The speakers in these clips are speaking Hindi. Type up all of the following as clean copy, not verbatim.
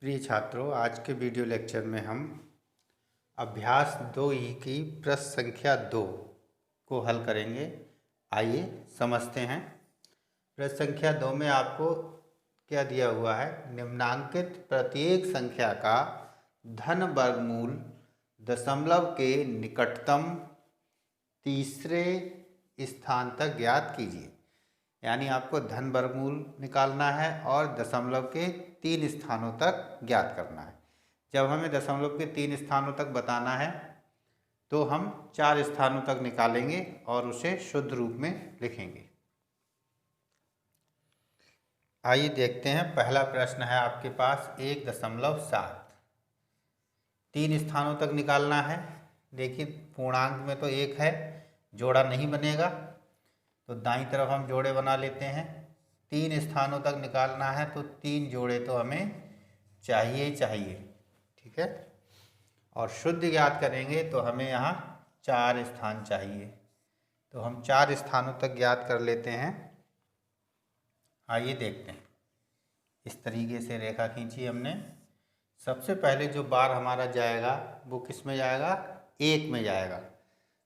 प्रिय छात्रों, आज के वीडियो लेक्चर में हम अभ्यास 2E की प्रश्न संख्या 2 को हल करेंगे। आइए समझते हैं। प्रश्न संख्या 2 में आपको क्या दिया हुआ है? निम्नांकित प्रत्येक संख्या का धन वर्गमूल दशमलव के निकटतम तीसरे स्थान तक ज्ञात कीजिए। यानी आपको धन वर्गमूल निकालना है और दशमलव के 3 स्थानों तक ज्ञात करना है। जब हमें दशमलव के 3 स्थानों तक बताना है तो हम 4 स्थानों तक निकालेंगे और उसे शुद्ध रूप में लिखेंगे। आइए देखते हैं। पहला प्रश्न है आपके पास 1.7। 3 स्थानों तक निकालना है। देखिए, पूर्णांक में तो 1 है, जोड़ा नहीं बनेगा, तो दाईं तरफ हम जोड़े बना लेते हैं। 3 स्थानों तक निकालना है तो 3 जोड़े तो हमें चाहिए ही चाहिए, ठीक है। और शुद्ध ज्ञात करेंगे तो हमें यहाँ 4 स्थान चाहिए, तो हम 4 स्थानों तक ज्ञात कर लेते हैं। आइए देखते हैं। इस तरीके से रेखा खींची हमने। सबसे पहले जो बार हमारा जाएगा वो किस में जाएगा? 1 में जाएगा।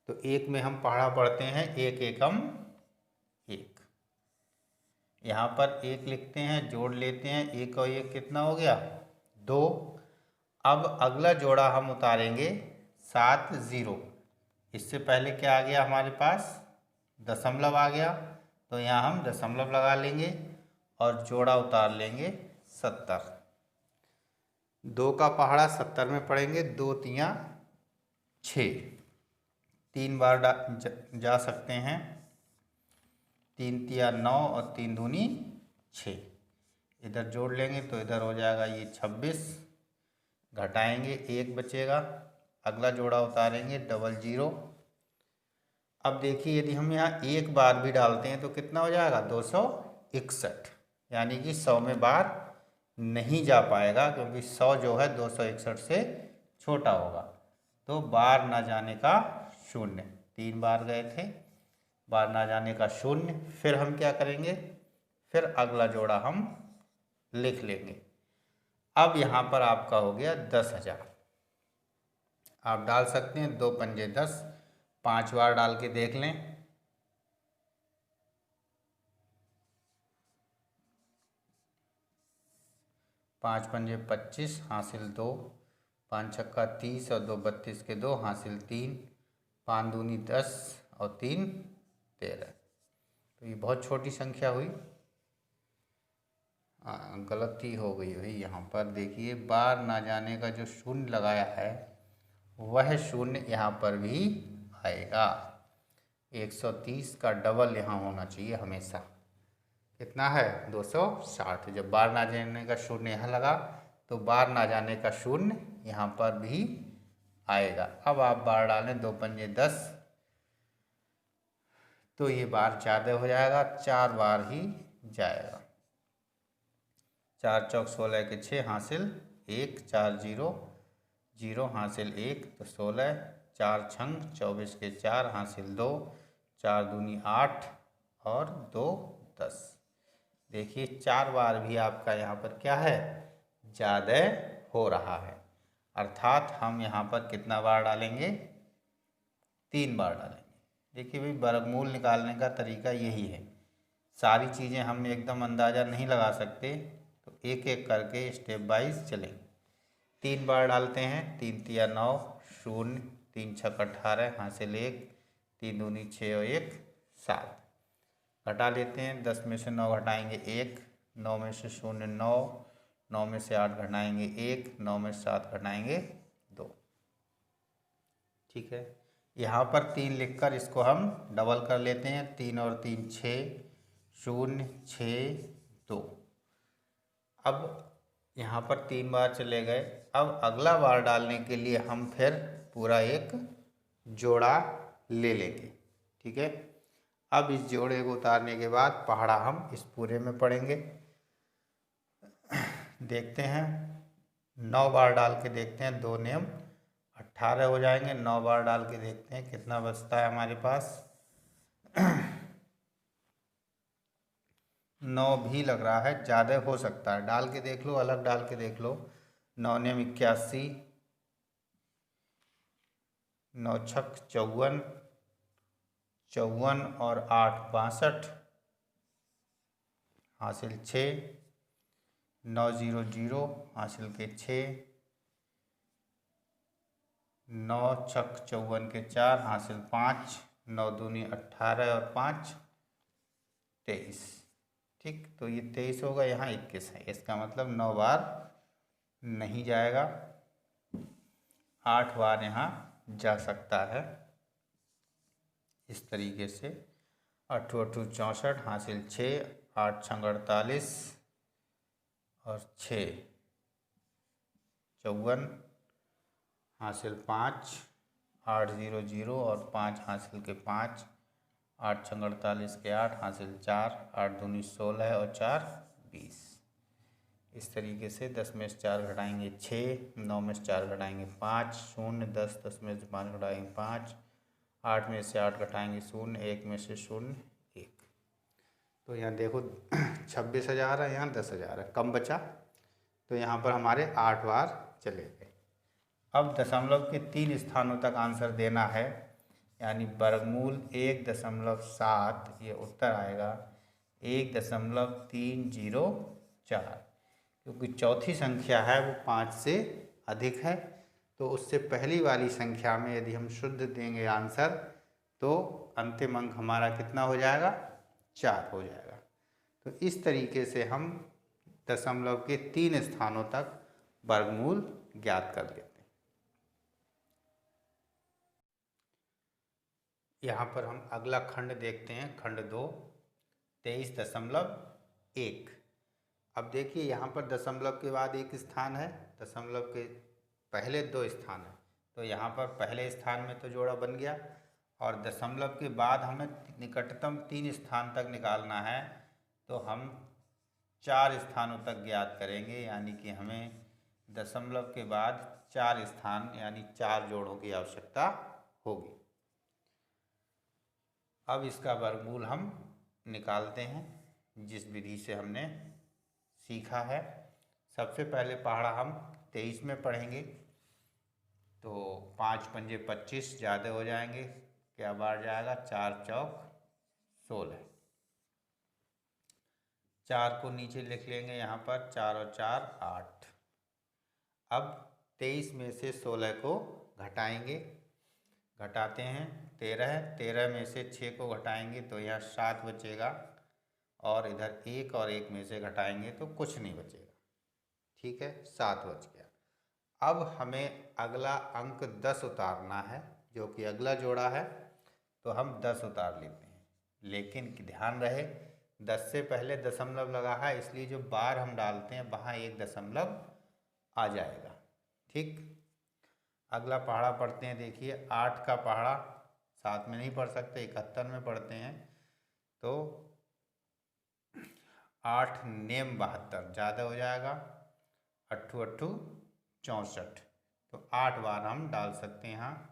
तो 1 में हम पढ़ा पढ़ते हैं 1 एकम 1। यहाँ पर 1 लिखते हैं, जोड़ लेते हैं। 1 और 1 कितना हो गया? 2। अब अगला जोड़ा हम उतारेंगे 7 0। इससे पहले क्या आ गया हमारे पास? दशमलव आ गया, तो यहाँ हम दशमलव लगा लेंगे और जोड़ा उतार लेंगे 70। 2 का पहाड़ा 70 में पढ़ेंगे। 2 तियाँ 6, 3 बार जा सकते हैं। 3 तिया 9 और 3 दूनी 6। इधर जोड़ लेंगे तो इधर हो जाएगा ये 26। घटाएंगे 1 बचेगा। अगला जोड़ा उतारेंगे 00। अब देखिए, यदि हम यहाँ 1 बार भी डालते हैं तो कितना हो जाएगा? 261। यानी कि 100 में बार नहीं जा पाएगा, क्योंकि 100 जो है 261 से छोटा होगा। तो बार ना जाने का 0। 3 बार गए थे, बार ना जाने का 0। फिर हम क्या करेंगे? फिर अगला जोड़ा हम लिख लेंगे। अब यहाँ पर आपका हो गया 10,000। आप डाल सकते हैं 2 पंजे 10। 5 बार डाल के देख लें। 5 पंजे 25, हासिल 2। 5 छक्का 30 और 2 32 के 2, हासिल 3। 5 दूनी 10 और 3 13। तो ये बहुत छोटी संख्या हुई। गलती हो गई भाई। यहाँ पर देखिए, बार ना जाने का जो 0 लगाया है वह 0 यहाँ पर भी आएगा। 130 का डबल यहाँ होना चाहिए हमेशा। कितना है? 260। जब बार ना जाने का 0 यहाँ लगा तो बार ना जाने का 0 यहाँ पर भी आएगा। अब आप बार डालें 2 पंजे 10, तो ये बार ज़्यादा हो जाएगा, 4 बार ही जाएगा। 4 चौक 16 के 6, हासिल 1। 4 0 0, हासिल 1, तो 16। 4 छंग 24 के 4, हासिल 2। 4 दूनी 8 और 2 10। देखिए, 4 बार भी आपका यहाँ पर क्या है? ज़्यादा हो रहा है। अर्थात हम यहाँ पर कितना बार डालेंगे? 3 बार डालेंगे। देखिए भाई, वर्गमूल निकालने का तरीका यही है। सारी चीज़ें हम एकदम अंदाज़ा नहीं लगा सकते, तो एक एक करके स्टेप वाइज चलेंगे। 3 बार डालते हैं। 3 तिया 9 0, 3 छक 18, हासिल 1। 3 दूनी 6 और 1 7। घटा लेते हैं। 10 में से 9 घटाएंगे 1। 9 में से 0 9। 9 में से 8 घटाएंगे 1। 9 में से 7 घटाएंगे 2। ठीक है। यहाँ पर 3 लिखकर इसको हम डबल कर लेते हैं। 3 और 3 6, 0 6 2। अब यहाँ पर 3 बार चले गए। अब अगला बार डालने के लिए हम फिर पूरा एक जोड़ा ले लेंगे, ठीक है। अब इस जोड़े को उतारने के बाद पहाड़ा हम इस पूरे में पढ़ेंगे। देखते हैं, 9 बार डाल के देखते हैं। 2 नियम 18 हो जाएंगे। 9 बार डाल के देखते हैं कितना बचता है हमारे पास। 9 भी लग रहा है, ज़्यादा हो सकता है। डाल के देख लो, अलग डाल के देख लो। 9 नेम 81, 9 छक 54, 54 और 8 62, हासिल 6, 9 0 0 हासिल के 6, 9 छक 54 के 4 हासिल 5, 9 दूनी 18 और 5 23। ठीक, तो ये 23 होगा, यहाँ 21 है, इसका मतलब 9 बार नहीं जाएगा, 8 बार यहाँ जा सकता है। इस तरीके से 8 8 64 हासिल 6, 8 छंग 48 और 6 54 हासिल 5, 8 0 0 और 5 हासिल के 5, 8 छंग 48 के 8 हासिल 4, 8 दूनी 16 और 4 20। इस तरीके से 10 में से 4 घटाएंगे 6, 9 में से 4 घटाएंगे 5, 0 10, 10 में से 5 घटाएंगे 5, 8 में से 8 घटाएंगे 0, 1 में से 0 1। तो यहाँ देखो 26,000 है, यहाँ 10,000 है, कम बचा, तो यहाँ पर हमारे 8 बार चले गए। अब दशमलव के 3 स्थानों तक आंसर देना है, यानी वर्गमूल 1.7, ये उत्तर आएगा 1.304, क्योंकि चौथी संख्या है वो 5 से अधिक है, तो उससे पहली वाली संख्या में यदि हम शुद्ध देंगे आंसर तो अंतिम अंक हमारा कितना हो जाएगा, 4 हो जाएगा। तो इस तरीके से हम दशमलव के 3 स्थानों तक वर्गमूल ज्ञात कर लेते हैं। यहाँ पर हम अगला खंड देखते हैं, खंड 2 23.1। अब देखिए यहाँ पर दशमलव के बाद एक स्थान है, दशमलव के पहले 2 स्थान है, तो यहाँ पर पहले स्थान में तो जोड़ा बन गया, और दशमलव के बाद हमें निकटतम 3 स्थान तक निकालना है, तो हम 4 स्थानों तक ज्ञात करेंगे, यानी कि हमें दशमलव के बाद 4 स्थान यानी 4 जोड़ों की आवश्यकता होगी। अब इसका वर्गमूल हम निकालते हैं जिस विधि से हमने सीखा है। सबसे पहले पहाड़ा हम 23 में पढ़ेंगे, तो 5 पंजे 25 ज़्यादा हो जाएंगे, क्या बार जाएगा, 4 चौक 16, 4 को नीचे लिख लेंगे यहाँ पर, 4 और 4 8। अब 23 में से 16 को घटाएंगे, घटाते हैं 13, 13 में से 6 को घटाएंगे तो यहाँ 7 बचेगा, और इधर 1 और 1 में से घटाएंगे तो कुछ नहीं बचेगा, ठीक है, 7 बच गया। अब हमें अगला अंक 10 उतारना है, जो कि अगला जोड़ा है, तो हम 10 उतार लेते हैं, लेकिन ध्यान रहे 10 से पहले दशमलव लगा है, इसलिए जो बार हम डालते हैं वहाँ एक दशमलव आ जाएगा। ठीक, अगला पहाड़ा पढ़ते हैं। देखिए 8 का पहाड़ा 7 में नहीं पढ़ सकते, 71 में पढ़ते हैं, तो 8 नेम 72 ज़्यादा हो जाएगा, 8 8 64, तो 8 बार हम डाल सकते हैं यहाँ,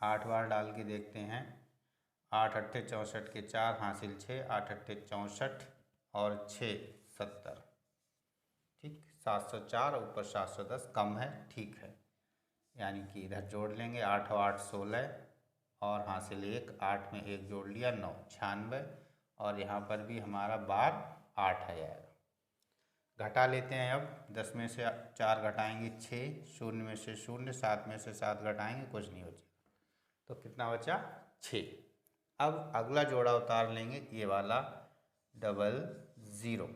8 बार डाल के देखते हैं। 8 8 64 के 4 हासिल 6, 8 8 64 और 6 70, ठीक, 704, ऊपर 710 कम है, ठीक है, यानी कि इधर जोड़ लेंगे, 8 और 8 16 और हासिल 1, 8 में 1 जोड़ लिया 9 96, और यहाँ पर भी हमारा बार 8 आ जाएगा। घटा लेते हैं अब, 10 में से 4 घटाएंगे 6, 0 में से 0, 7 में से 7 घटाएंगे कुछ नहीं बचेगा, तो कितना बचा, 6। अब अगला जोड़ा उतार लेंगे, ये वाला 00।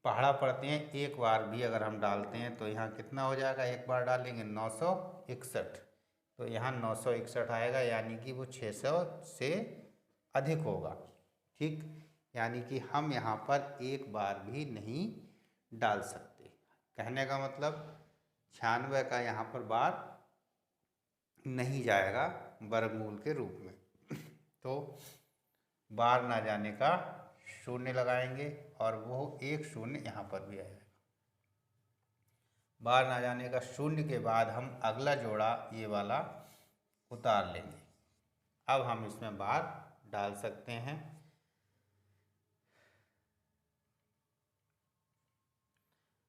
पहाड़ा पढ़ते हैं, एक बार भी अगर हम डालते हैं तो यहाँ कितना हो जाएगा, एक बार डालेंगे 961, तो यहाँ 961 आएगा, यानी कि वो 600 से अधिक होगा। ठीक, यानी कि हम यहाँ पर एक बार भी नहीं डाल सकते। कहने का मतलब 96 का यहाँ पर बार नहीं जाएगा वर्गमूल के रूप में, तो बार ना जाने का शून्य लगाएंगे, और वो एक शून्य यहाँ पर भी आएगा। बार ना जाने का शून्य के बाद हम अगला जोड़ा ये वाला उतार लेंगे। अब हम इसमें बार डाल सकते हैं,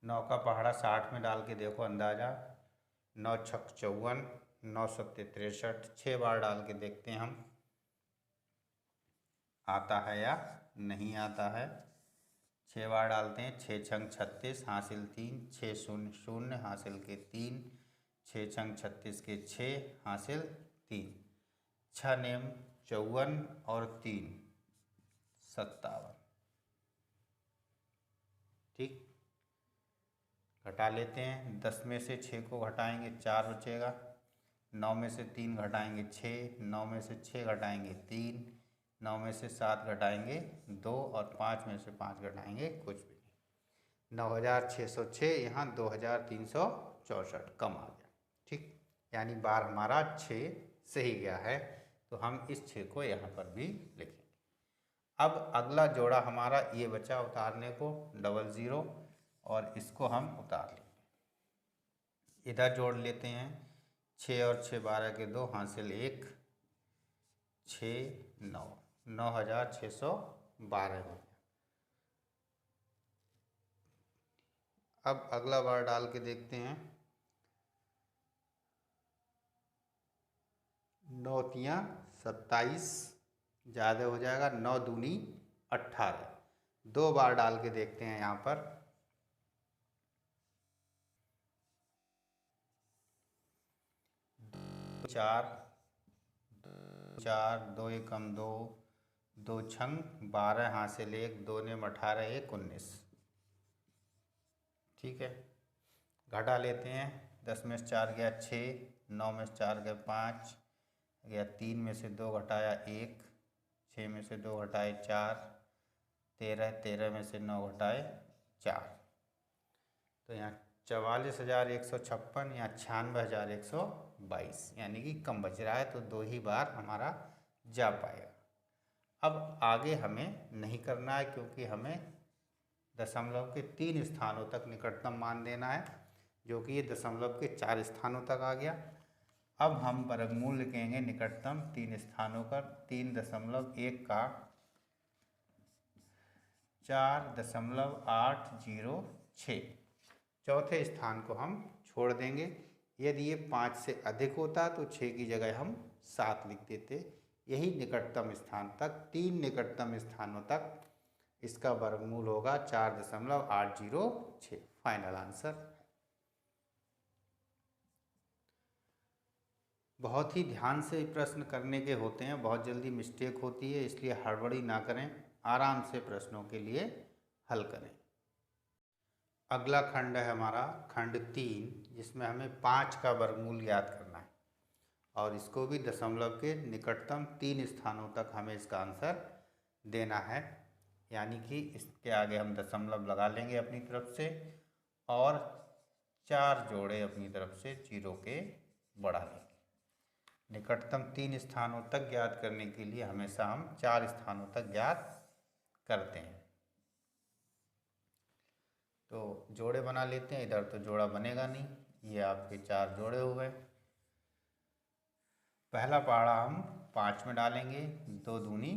9 का पहाड़ा 60 में डाल के देखो अंदाज़ा, 9 छक 54, 9 सत्ते 63, 6 बार डाल के देखते हैं हम आता है या नहीं आता है। 6 बार डालते हैं, 6 छंग 36 हासिल 3, 6 शून्य शून्य हासिल के 3, 6 छंग 36 के 6 हासिल 3, 6 नेम 54 और 3 57। ठीक, घटा लेते हैं। 10 में से 6 को घटाएंगे 4 बचेगा, 9 में से 3 घटाएंगे 6, 9 में से 6 घटाएंगे 3, 9 में से 7 घटाएंगे 2 और 5 में से 5 घटाएंगे कुछ भी नहीं। 9606 यहाँ 2364 कम आ गया। ठीक, यानी बार हमारा 6 सही गया है, तो हम इस 6 को यहाँ पर भी लिखेंगे। अब अगला जोड़ा हमारा ये बचा उतारने को 00, और इसको हम उतार लेंगे। इधर जोड़ लेते हैं, 6 और 6 12 के 2 हासिल 1, 6 9, 9612 हो गया। अब अगला बार डाल के देखते हैं, 9 तियाँ 27 ज़्यादा हो जाएगा, 9 दूनी 18। 2 बार डाल के देखते हैं यहाँ पर, 4 4, 2 एकम 2, 2 छंग 12 हासिल 1, 2 नेम 18, 1 19। ठीक है, घटा लेते हैं। 10 में से 4 गया 6, 9 में से 4 गया 5 गया, 3 में से 2 घटाया 1, 6 में से 2 घटाए 4, 13, 13 में से 9 घटाए 4, तो यहाँ 44,156 या 96,122, यानी कि कम बच रहा है, तो 2 ही बार हमारा जा पाएगा। अब आगे हमें नहीं करना है, क्योंकि हमें दशमलव के 3 स्थानों तक निकटतम मान देना है, जो कि ये दशमलव के 4 स्थानों तक आ गया। अब हम वर्गमूल लिखेंगे निकटतम 3 स्थानों पर। 3.1 का 4.806, चौथे स्थान को हम छोड़ देंगे। यदि ये 5 से अधिक होता तो 6 की जगह हम 7 लिख देते। यही निकटतम स्थान तक, 3 निकटतम स्थानों तक इसका वर्गमूल होगा 4.806। Final answer. बहुत ही ध्यान से प्रश्न करने के होते हैं, बहुत जल्दी मिस्टेक होती है, इसलिए हड़बड़ी ना करें, आराम से प्रश्नों के लिए हल करें। अगला खंड है हमारा खंड 3, जिसमें हमें 5 का वर्गमूल ज्ञात करना है, और इसको भी दशमलव के निकटतम 3 स्थानों तक हमें इसका आंसर देना है। यानी कि इसके आगे हम दशमलव लगा लेंगे अपनी तरफ से, और 4 जोड़े अपनी तरफ से 0 के बढ़ा लेंगे। निकटतम 3 स्थानों तक ज्ञात करने के लिए हमेशा हम 4 स्थानों तक ज्ञात करते हैं। तो जोड़े बना लेते हैं। इधर तो जोड़ा बनेगा नहीं, ये आपके 4 जोड़े हो गए। पहला पहाड़ा हम 5 में डालेंगे, 2 दूनी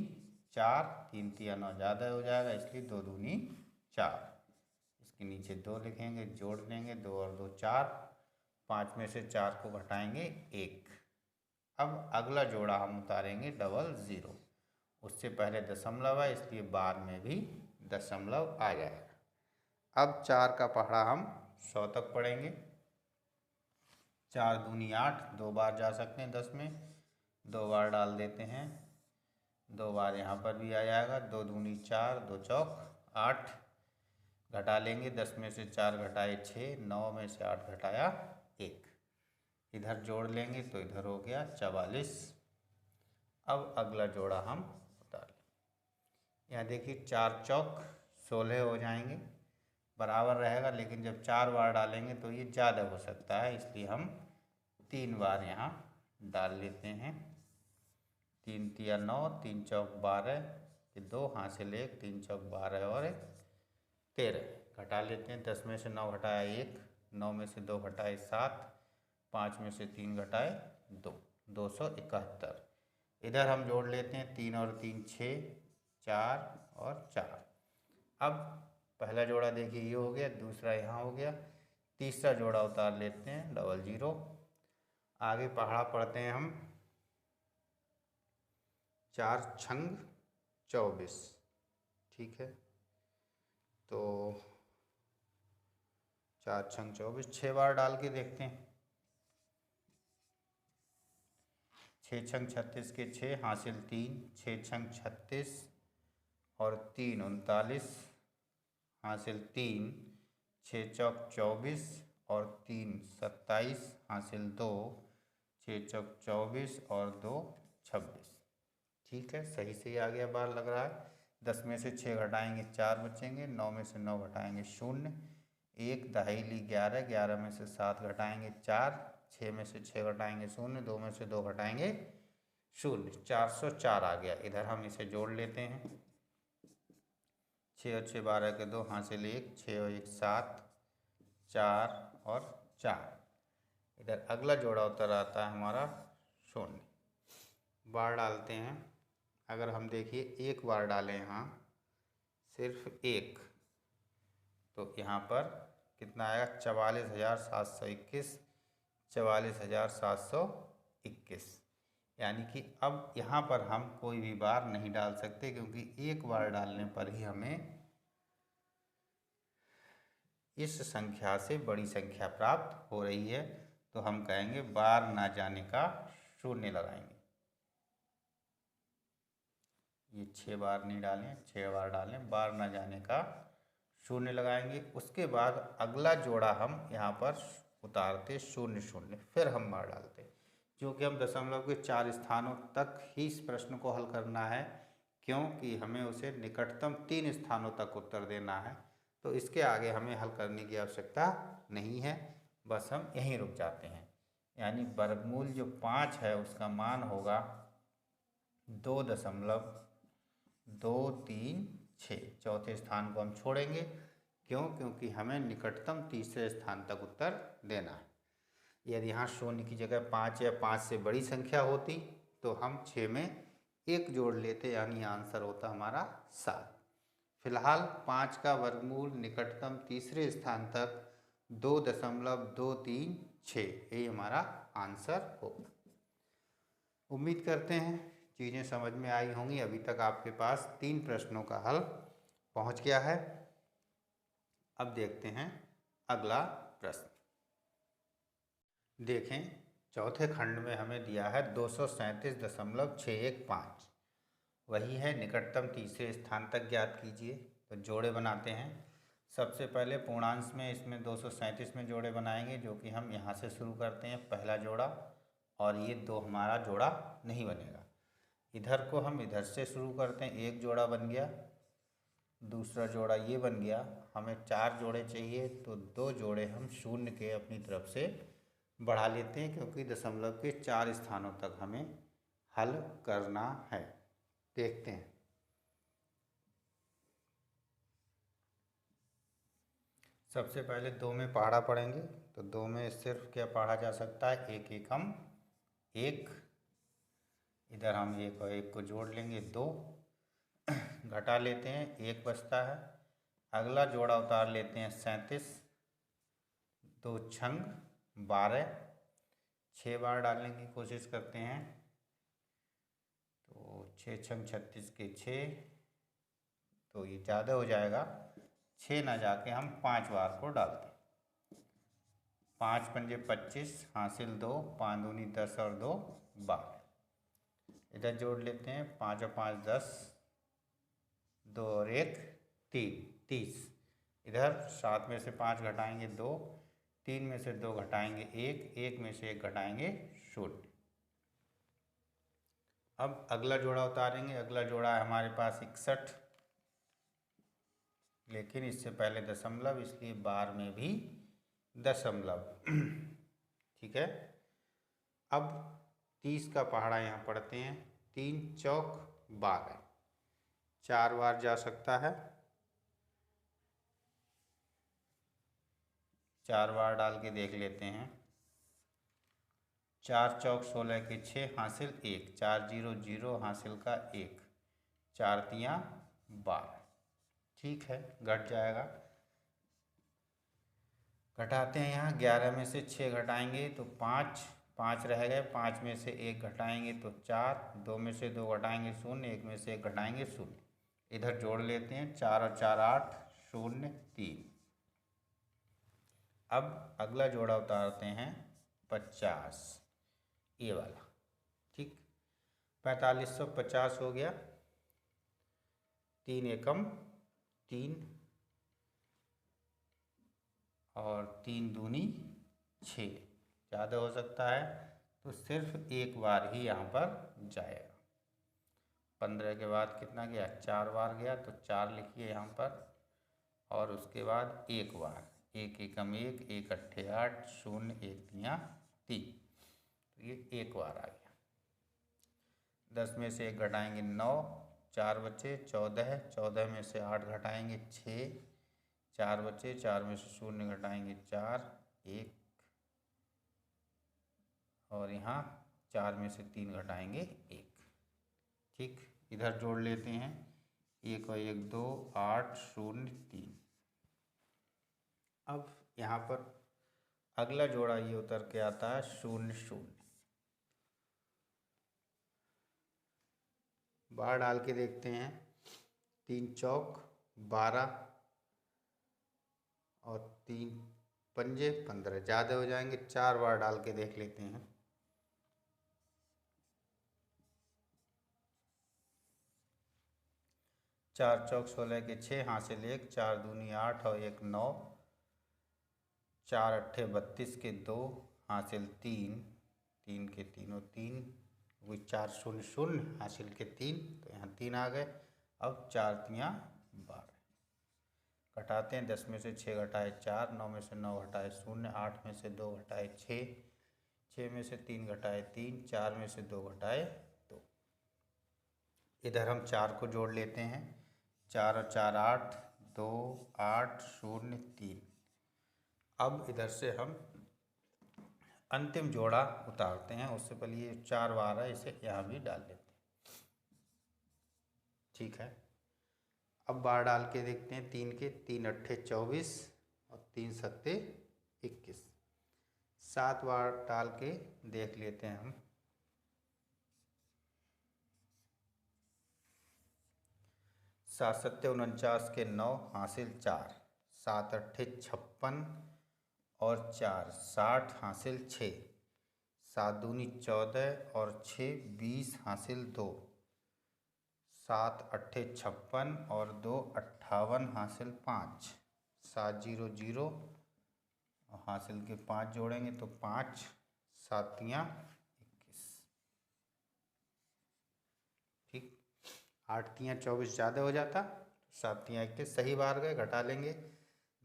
4, 3 तिया 9 ज़्यादा हो जाएगा, इसलिए 2 दूनी 4। इसके नीचे 2 लिखेंगे, जोड़ लेंगे, 2 और 2 4, 5 में से 4 को घटाएंगे 1। अब अगला जोड़ा हम उतारेंगे 00, उससे पहले दशमलव है, इसलिए बाद में भी दशमलव आ जाएगा। अब 4 का पहाड़ा हम 100 तक पढ़ेंगे। 4 दूनी 8, 2 बार जा सकते हैं 10 में, 2 बार डाल देते हैं, 2 बार यहाँ पर भी आ जाएगा। 2 दूनी 4, 2 चौक 8, घटा लेंगे। 10 में से 4 घटाए 6, 9 में से 8 घटाया 1, इधर जोड़ लेंगे तो इधर हो गया 44। अब अगला जोड़ा हम उतार लेंगे। यहाँ देखिए 4 चौक 16 हो जाएंगे, बराबर रहेगा, लेकिन जब 4 बार डालेंगे तो ये ज़्यादा हो सकता है, इसलिए हम 3 बार यहाँ डाल लेते हैं। 3 तिया 9, 3 चौक 12, 2 हासिल 1, 3 चौक 12 और 13, घटा लेते हैं। 10 में से 9 घटाया 1, 9 में से 2 घटाए 7, 5 में से 3 घटाए 2, 271। इधर हम जोड़ लेते हैं, 3 और 3 6, 4 और 4। अब पहला जोड़ा देखिए ये हो गया, दूसरा यहाँ हो गया, तीसरा जोड़ा उतार लेते हैं, डबल जीरो। आगे पहाड़ा पढ़ते हैं हम, 4 छंग 24, ठीक है। तो 4 छंग 24, 6 बार डाल के देखते हैं। 6 छंग 36 के 6 हासिल 3, 6 छंग 36 और 3 39 हासिल 3, 6 चौक 24 और 3 27 हासिल 2, 6 चौक 24 और 2 26, ठीक है। सही से ही आ गया बार लग रहा है। 10 में से 6 घटाएंगे 4 बचेंगे, 9 में से 9 घटाएंगे 0, 1 दहाई ली 11, 11 में से 7 घटाएंगे 4, 6 में से 6 घटाएंगे 0, 2 में से 2 घटाएंगे 0, 404 आ गया। इधर हम इसे जोड़ लेते हैं, 6 और 6 12 के 2 हासिल 1, 6 और 1 7, 4 और 4। इधर अगला जोड़ा उतर आता है हमारा 0। बार डालते हैं। अगर हम देखिए एक बार डालें यहाँ, सिर्फ एक, तो यहाँ पर कितना आएगा, 44,721, 44,721। यानी कि अब यहाँ पर हम कोई भी बार नहीं डाल सकते, क्योंकि एक बार डालने पर ही हमें इस संख्या से बड़ी संख्या प्राप्त हो रही है। तो हम कहेंगे बार ना जाने का 0 लगाएंगे। ये 6 बार नहीं डालें, 6 बार डालें, बार ना जाने का 0 लगाएंगे। उसके बाद अगला जोड़ा हम यहाँ पर उतारते 0 0, फिर हम बार डालते, क्योंकि हम दशमलव के 4 स्थानों तक ही इस प्रश्न को हल करना है, क्योंकि हमें उसे निकटतम 3 स्थानों तक उत्तर देना है। तो इसके आगे हमें हल करने की आवश्यकता नहीं है, बस हम यहीं रुक जाते हैं। यानी वर्गमूल जो 5 है उसका मान होगा 2.236। चौथे स्थान को हम छोड़ेंगे, क्यों? क्योंकि हमें निकटतम तीसरे स्थान तक उत्तर देना है। यदि यहाँ 0 की जगह 5 या 5 से बड़ी संख्या होती तो हम 6 में 1 जोड़ लेते, यानी आंसर होता हमारा 7। फिलहाल 5 का वर्गमूल निकटतम तीसरे स्थान तक 2.236, यही हमारा आंसर होगा। उम्मीद करते हैं चीज़ें समझ में आई होंगी। अभी तक आपके पास 3 प्रश्नों का हल पहुंच गया है। अब देखते हैं अगला प्रश्न। देखें, चौथे खंड में हमें दिया है 237.615, वही है निकटतम तीसरे स्थान तक ज्ञात कीजिए। तो जोड़े बनाते हैं। सबसे पहले पूर्णांश में इसमें 237 में जोड़े बनाएंगे, जो कि हम यहाँ से शुरू करते हैं, पहला जोड़ा, और ये 2 हमारा जोड़ा नहीं बनेगा। इधर को हम इधर से शुरू करते हैं, 1 जोड़ा बन गया, दूसरा जोड़ा ये बन गया। हमें 4 जोड़े चाहिए, तो 2 जोड़े हम 0 के अपनी तरफ से बढ़ा लेते हैं, क्योंकि दशमलव के 4 स्थानों तक हमें हल करना है। देखते हैं। सबसे पहले 2 में पहाड़ा पढ़ेंगे, तो 2 में सिर्फ क्या पढ़ा जा सकता है, 1 एकम 1। इधर हम 1 और 1 को जोड़ लेंगे, 2 घटा लेते हैं, 1 बचता है। अगला जोड़ा उतार लेते हैं 37, 2 छंग 12, 6 बार डालने की कोशिश करते हैं। तो 6 छंग 36 के 6, तो ये ज़्यादा हो जाएगा, 6 ना जाके हम 5 बार को डालते हैं। 5 पंजे 25 हासिल 2, 5 दूनी 10 और 2 12। इधर जोड़ लेते हैं, 5 और 5 10, 2 और 1 3, 30। इधर 7 में से 5 घटाएंगे 2, 3 में से 2 घटाएंगे 1, 1 में से 1 घटाएंगे 0। अब अगला जोड़ा उतारेंगे। अगला जोड़ा है हमारे पास 61, लेकिन इससे पहले दशमलव, इसलिए बार में भी दशमलव। ठीक है। अब 30 का पहाड़ा यहाँ पढ़ते हैं, 3 चौक 12, 4 बार जा सकता है, 4 बार डाल के देख लेते हैं। 4 चौक 16 के 6 हासिल 1, 4 0 0 हासिल का 1, 4 तियाँ 12। ठीक है, घट जाएगा। घटाते हैं, यहाँ 11 में से 6 घटाएंगे तो 5, 5 रह गए, 5 में से 1 घटाएंगे तो 4, 2 में से 2 घटाएंगे 0, 1 में से 1 घटाएंगे 0। इधर जोड़ लेते हैं, 4 और 4 8, 0 3। अब अगला जोड़ा उतारते हैं 50, ये वाला। ठीक, 4550 हो गया। 3 एकम 3 और 3 दूनी 6, ज़्यादा हो सकता है तो सिर्फ एक बार ही यहाँ पर जाएगा। 15 के बाद कितना गया, 4 बार गया तो 4 लिखिए यहाँ पर, और उसके बाद एक बार, 1 एकम 1, 1 अट्ठे 8, 0 1 तियाँ 3, तो ये एक बार आ गया। 10 में से 1 घटाएंगे 9, 4 बचे 14, 14 में से 8 घटाएंगे 6, 4 बचे, 4 में से 0 घटाएंगे 4, 1, और यहाँ 4 में से 3 घटाएंगे 1। ठीक, इधर जोड़ लेते हैं, 1 और 1 2, 8 0 3। अब यहाँ पर अगला जोड़ा ये उतर के आता है 0 0। बार डाल के देखते हैं, 3 चौक 12 और 3 पंजे 15, ज़्यादा हो जाएंगे, 4 बार डाल के देख लेते हैं। चार चौक 16 के 6, हासिल 1, 4 दूनी 8 और 1 9, 4 अट्ठे 32 के 2, हासिल 3, 3 के तीनों 3, वही 4 0 0, हासिल के 3, तो यहाँ 3 आ गए। अब 4 तियाँ 12। घटाते हैं, 10 में से 6 घटाए 4, 9 में से 9 घटाए 0, 8 में से 2 घटाए 6, 6 में से 3 घटाए 3, 4 में से 2 घटाए 2। इधर हम 4 को जोड़ लेते हैं, 4 और 4 8, 2 8 0 3। अब इधर से हम अंतिम जोड़ा उतारते हैं, उससे पहले ये 4 बार है, इसे यहाँ भी डाल लेते हैं। ठीक है, अब बार डाल के देखते हैं, 3 के 3 अट्ठे 24 और 3 सत्ते 21। 7 बार डाल के देख लेते हैं हम। 7 सत्ते 49 के 9, हासिल 4, 7 अट्ठे 56 और 4 60, हासिल 6, 7 दूनी 14 और 6 20, हासिल 2, 7 अट्ठे 56 और 2 58, हासिल 5, 7 0 0 और हासिल के 5 जोड़ेंगे तो 5, 7 तियाँ 21। ठीक, 8 तियाँ 24 ज़्यादा हो जाता, 7 तियाँ 21 सही बार गए। घटा लेंगे,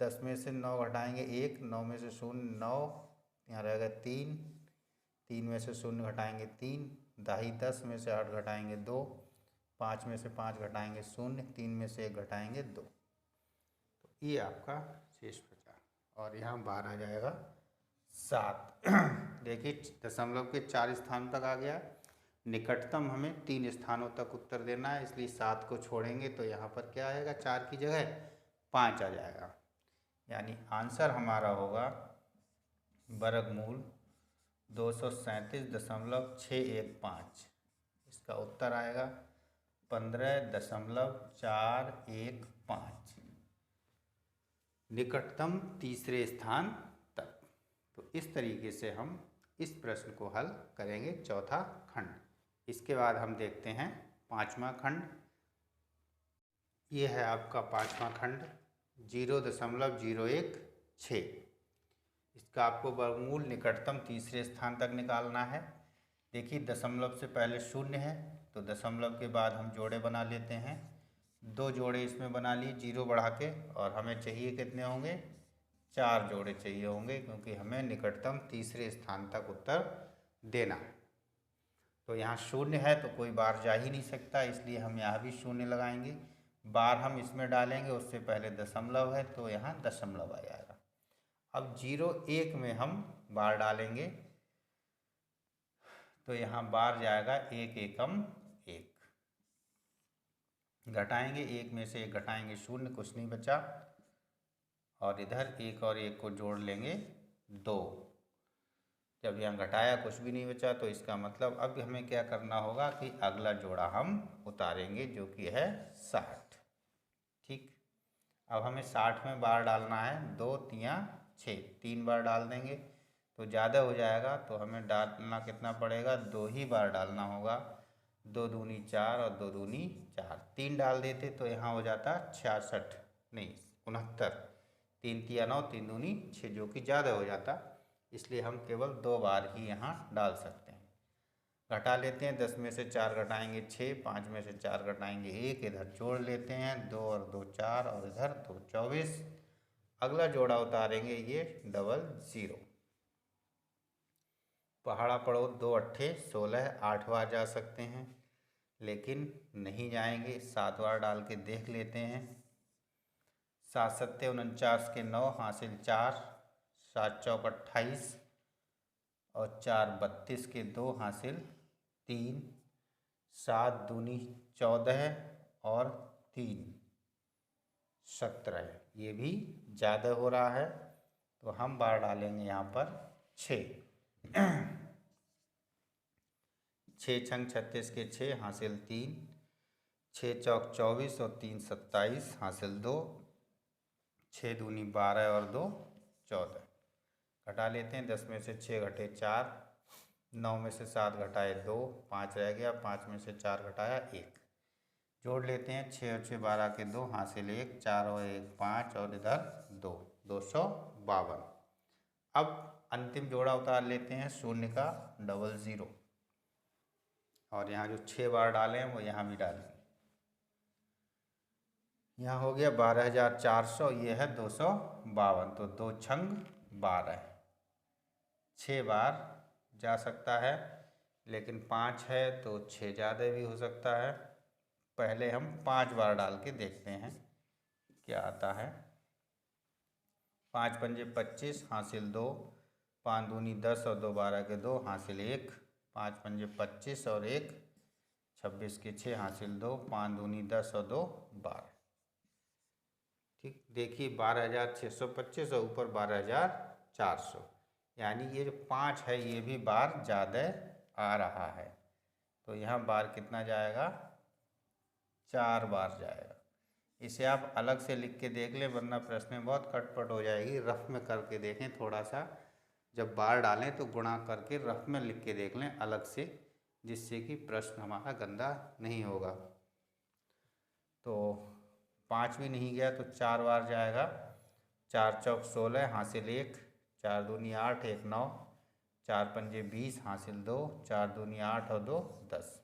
10 में से 9 घटाएंगे 1, 9 में से 0 9, यहाँ रहेगा 3, 3 में से 0 घटाएंगे 3, दाही 10 में से 8 घटाएंगे 2, 5 में से 5 घटाएंगे 0, 3 में से 1 घटाएंगे 2। तो ये आपका शेष बचा, और यहाँ बार आ जाएगा 7। देखिए, दशमलव के 4 स्थान तक आ गया। निकटतम हमें 3 स्थानों तक उत्तर देना है, इसलिए 7 को छोड़ेंगे तो यहाँ पर क्या आएगा, 4 की जगह 5 आ जाएगा। यानी आंसर हमारा होगा वर्गमूल 237.615। इसका उत्तर आएगा 15.415, निकटतम तीसरे स्थान तक। तो इस तरीके से हम इस प्रश्न को हल करेंगे, चौथा खंड। इसके बाद हम देखते हैं पाँचवा खंड। ये है आपका पाँचवा खंड, 0.016। इसका आपको वर्गमूल निकटतम तीसरे स्थान तक निकालना है। देखिए, दशमलव से पहले 0 है, तो दशमलव के बाद हम जोड़े बना लेते हैं। 2 जोड़े इसमें बना लिए 0 बढ़ा के, और हमें चाहिए कितने होंगे, 4 जोड़े चाहिए होंगे, क्योंकि हमें निकटतम तीसरे स्थान तक उत्तर देना है। तो यहाँ 0 है तो कोई बार जा ही नहीं सकता, इसलिए हम यहाँ भी 0 लगाएंगे। बार हम इसमें डालेंगे, उससे पहले दशमलव है तो यहाँ दशमलव आ जाएगा। अब 0 1 में हम बार डालेंगे, तो यहाँ बार जाएगा 1 एकम 1। घटाएंगे, एक में से एक घटाएंगे शून्य, कुछ नहीं बचा, और इधर एक और एक को जोड़ लेंगे 2। जब यहाँ घटाया कुछ भी नहीं बचा, तो इसका मतलब अब हमें क्या करना होगा कि अगला जोड़ा हम उतारेंगे जो कि है 60। ठीक, अब हमें 60 में बार डालना है, 2 तियाँ 6, 3 बार डाल देंगे तो ज़्यादा हो जाएगा, तो हमें डालना कितना पड़ेगा, 2 ही बार डालना होगा। 2 दूनी 4 और 2 दूनी 4, 3 डाल देते तो यहाँ हो जाता 66, नहीं 69, 3 तिया 9, 3 दूनी 6, जो कि ज़्यादा हो जाता, इसलिए हम केवल 2 बार ही यहाँ डाल सकते हैं। घटा लेते हैं, 10 में से 4 घटाएंगे 6, 5 में से 4 घटाएंगे 1, इधर जोड़ लेते हैं 2 और 2 4, और इधर 2 24। अगला जोड़ा उतारेंगे ये 00। पहाड़ा पड़ो 2 अट्ठे 16, 8 बार जा सकते हैं, लेकिन नहीं जाएंगे, 7 बार डाल के देख लेते हैं। 7 सत्ते 49 के 9 हासिल 4, 7 चौक 28 और 4 32 के 2 हासिल 3, 7 दूनी 14 और 3 17, ये भी ज़्यादा हो रहा है, तो हम बार डालेंगे यहाँ पर 6। 6 छंग 36 के 6 हासिल 3, 6 चौक 24 और 3 27 हासिल 2, 6 दूनी 12 और 2 14। घटा लेते हैं, 10 में से 6 घटे 4, 9 में से 7 घटाए 2, 5 रह गया, 5 में से 4 घटाया 1। जोड़ लेते हैं, 6 और 6 12 के 2 हासिल 1, 4 और 1 5, और इधर 2, 252। अब अंतिम जोड़ा उतार लेते हैं शून्य का 00, और यहाँ जो 6 बार डाले हैं वो यहाँ भी डालेंगे। यहाँ हो गया 12,400, ये है 252, तो 2 छंग 12, 6 बार जा सकता है, लेकिन 5 है तो 6 ज़्यादा भी हो सकता है। पहले हम 5 बार डाल के देखते हैं क्या आता है। 5 पंजे 25 हासिल 2, 5 दूनी 10 और 2 12 के 2 हासिल 1, 5 पंजे 25 और 1 26 के 6 हासिल 2, 5 दूनी 10 और 2 12। ठीक, देखिए 12,625 और ऊपर 12,400, यानी ये जो 5 है ये भी बार ज़्यादा आ रहा है, तो यहाँ बार कितना जाएगा, 4 बार जाएगा। इसे आप अलग से लिख के देख लें, वरना प्रश्न में बहुत खटपट हो जाएगी। रफ में करके देखें, थोड़ा सा जब बार डालें तो गुणा करके रफ में लिख के देख लें अलग से, जिससे कि प्रश्न हमारा गंदा नहीं होगा। तो 5 भी नहीं गया तो 4 बार जाएगा, 4 चौक 16 हासिल 1, 4 दूनी 8 1 9, 4 पंजे 20 हासिल 2, 4 दूनी 8 और 2 10।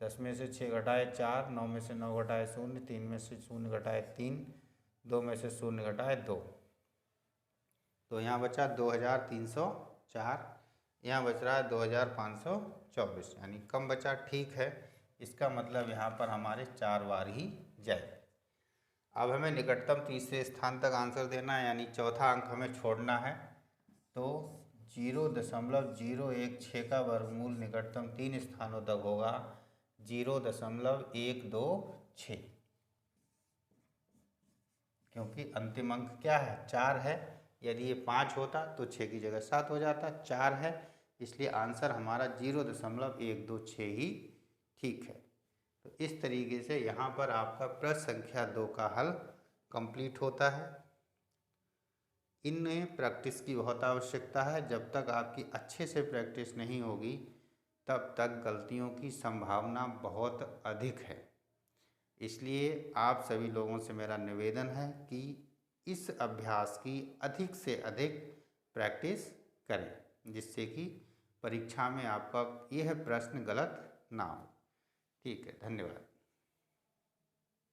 10 में से 6 घटाए 4, 9 में से 9 घटाए 0, 3 में से 0 घटाए 3, 2 में से 0 घटाए 2, तो यहाँ बचा 2,304, यहाँ बच रहा है 2,524, यानी कम बचा। ठीक है, इसका मतलब यहाँ पर हमारे 4 बार ही जाए। अब हमें निकटतम तीसरे स्थान तक आंसर देना है, यानी चौथा अंक हमें छोड़ना है, तो 0.016 का वर्गमूल निकटतम 3 स्थानों तक होगा 0.126, क्योंकि अंतिम अंक क्या है, 4 है। यदि ये 5 होता तो 6 की जगह 7 हो जाता, 4 है, इसलिए आंसर हमारा 0.126 ही ठीक है। तो इस तरीके से यहाँ पर आपका प्रश्न संख्या 2 का हल कंप्लीट होता है। इनमें प्रैक्टिस की बहुत आवश्यकता है। जब तक आपकी अच्छे से प्रैक्टिस नहीं होगी तब तक गलतियों की संभावना बहुत अधिक है। इसलिए आप सभी लोगों से मेरा निवेदन है कि इस अभ्यास की अधिक से अधिक प्रैक्टिस करें, जिससे कि परीक्षा में आपका यह प्रश्न गलत ना हो। ठीक है, धन्यवाद।